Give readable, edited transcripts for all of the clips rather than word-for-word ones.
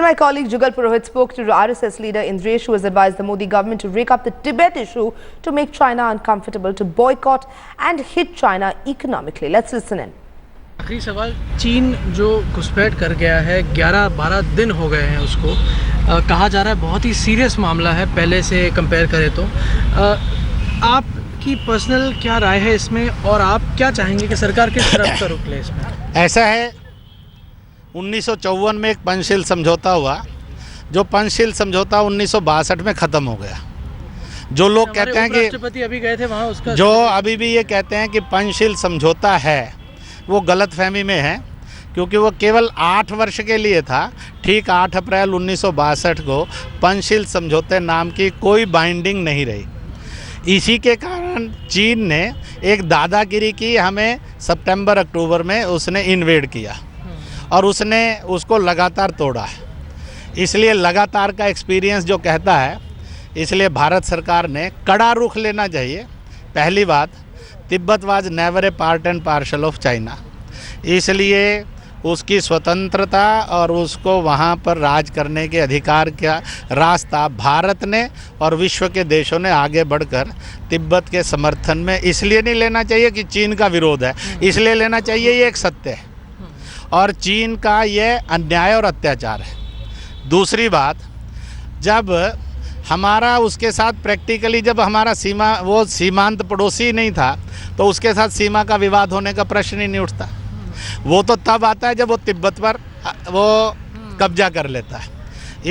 And my colleague Jugal Purohit spoke to RSS leader Indresh, who has advised the Modi government to rake up the Tibet issue to make China uncomfortable, to boycott and hit China economically. Let's listen in. आखिरी सवाल, चीन जो घुसपैठ कर गया है, 11-12 दिन हो गए हैं उसको, कहा जा रहा है बहुत ही सीरियस मामला है पहले से कंपेयर करें तो। आपकी पर्सनल क्या राय है इसमें और आप क्या चाहेंगे कि सरकार किस तरफ का रुख ले इसमें? ऐसा है, 1954 में एक पंचशील समझौता हुआ, जो पंचशील समझौता 1962 में ख़त्म हो गया। जो लोग कहते हैं कि राष्ट्रपति अभी गए थे वहाँ, उसका जो अभी भी ये कहते हैं कि पंचशील समझौता है, वो गलतफहमी में है, क्योंकि वो केवल 8 वर्ष के लिए था। ठीक 8 अप्रैल 1962 को पंचशील समझौते नाम की कोई बाइंडिंग नहीं रही। इसी के कारण चीन ने एक दादागिरी की, हमें सितंबर अक्टूबर में उसने इन्वेड किया और उसने उसको लगातार तोड़ा है। इसलिए लगातार का एक्सपीरियंस जो कहता है, इसलिए भारत सरकार ने कड़ा रुख लेना चाहिए। पहली बात, Tibet was never a part and partial of China, इसलिए उसकी स्वतंत्रता और उसको वहाँ पर राज करने के अधिकार का रास्ता भारत ने और विश्व के देशों ने आगे बढ़कर तिब्बत के समर्थन में इसलिए नहीं लेना चाहिए कि चीन का विरोध है, इसलिए लेना चाहिए ये एक सत्य है और चीन का ये अन्याय और अत्याचार है। दूसरी बात, जब हमारा उसके साथ प्रैक्टिकली, जब हमारा वो सीमांत पड़ोसी नहीं था, तो उसके साथ सीमा का विवाद होने का प्रश्न ही नहीं उठता। वो तो तब आता है जब वो तिब्बत पर वो कब्जा कर लेता है।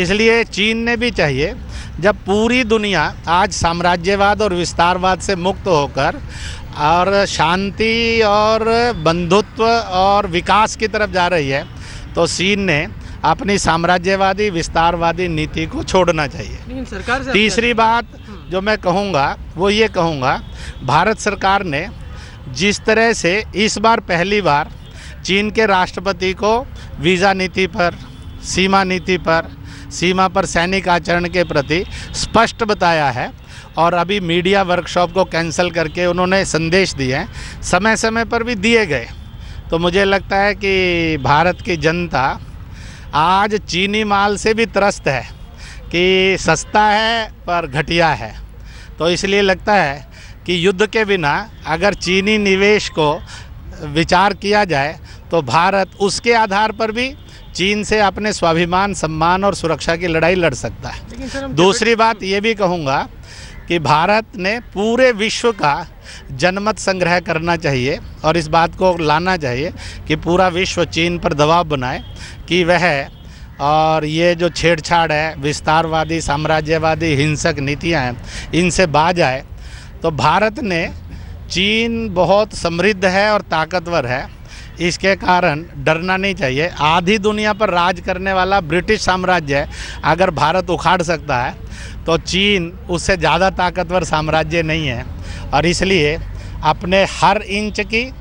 इसलिए चीन ने भी चाहिए, जब पूरी दुनिया आज साम्राज्यवाद और विस्तारवाद से मुक्त होकर और शांति और बंधुत्व और विकास की तरफ जा रही है, तो चीन ने अपनी साम्राज्यवादी विस्तारवादी नीति को छोड़ना चाहिए। लेकिन सरकार से तीसरी बात जो मैं कहूँगा वो ये कहूँगा, भारत सरकार ने जिस तरह से इस बार पहली बार चीन के राष्ट्रपति को वीज़ा नीति पर, सीमा नीति पर, सीमा पर सैनिक आचरण के प्रति स्पष्ट बताया है और अभी मीडिया वर्कशॉप को कैंसिल करके उन्होंने संदेश दिए हैं, समय समय पर भी दिए गए। तो मुझे लगता है कि भारत की जनता आज चीनी माल से भी त्रस्त है कि सस्ता है पर घटिया है। तो इसलिए लगता है कि युद्ध के बिना अगर चीनी निवेश को विचार किया जाए तो भारत उसके आधार पर भी चीन से अपने स्वाभिमान, सम्मान और सुरक्षा की लड़ाई लड़ सकता है। दूसरी बात ये भी कहूँगा कि भारत ने पूरे विश्व का जनमत संग्रह करना चाहिए और इस बात को लाना चाहिए कि पूरा विश्व चीन पर दबाव बनाए कि वह और ये जो छेड़छाड़ है, विस्तारवादी, साम्राज्यवादी, हिंसक नीतियां हैं, इनसे बाज आए। तो भारत ने, चीन बहुत समृद्ध है और ताकतवर है, इसके कारण डरना नहीं चाहिए। आधी दुनिया पर राज करने वाला ब्रिटिश साम्राज्य है, अगर भारत उखाड़ सकता है तो चीन उससे ज़्यादा ताकतवर साम्राज्य नहीं है। और इसलिए अपने हर इंच की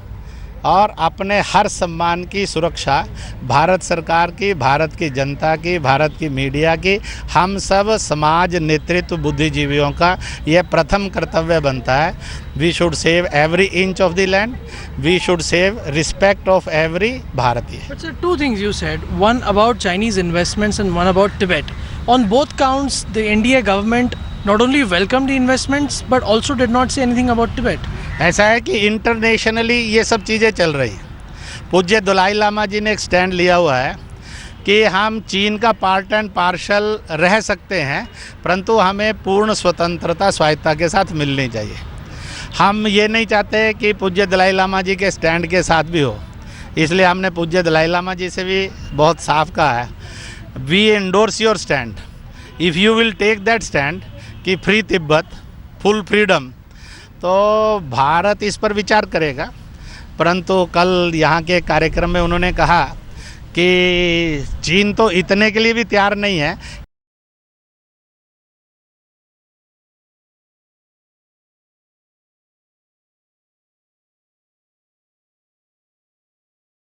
और अपने हर सम्मान की सुरक्षा भारत सरकार की, भारत की जनता की, भारत की मीडिया की, हम सब समाज नेतृत्व बुद्धिजीवियों का यह प्रथम कर्तव्य बनता है। We should save every inch of the land, we should save respect of every भारतीय। But sir, two things you said, one about Chinese investments and one about Tibet. On both counts, the India government not only welcomed the investments but also did not say anything about Tibet. ऐसा है कि internationally ये सब चीज़ें चल रही। पूज्य दलाई लामा जी ने एक स्टैंड लिया हुआ है कि हम चीन का पार्ट एंड पार्शल रह सकते हैं, परंतु हमें पूर्ण स्वतंत्रता, स्वायत्ता के साथ मिलनी चाहिए। हम ये नहीं चाहते कि पूज्य दलाई लामा जी के स्टैंड के साथ भी हो, इसलिए हमने पूज्य दलाई लामा जी से भी बहुत साफ कहा है, we endorse your stand, if you will take that stand कि फ्री तिब्बत, फुल फ्रीडम, तो भारत इस पर विचार करेगा। परंतु कल यहाँ के कार्यक्रम में उन्होंने कहा कि चीन तो इतने के लिए भी तैयार नहीं है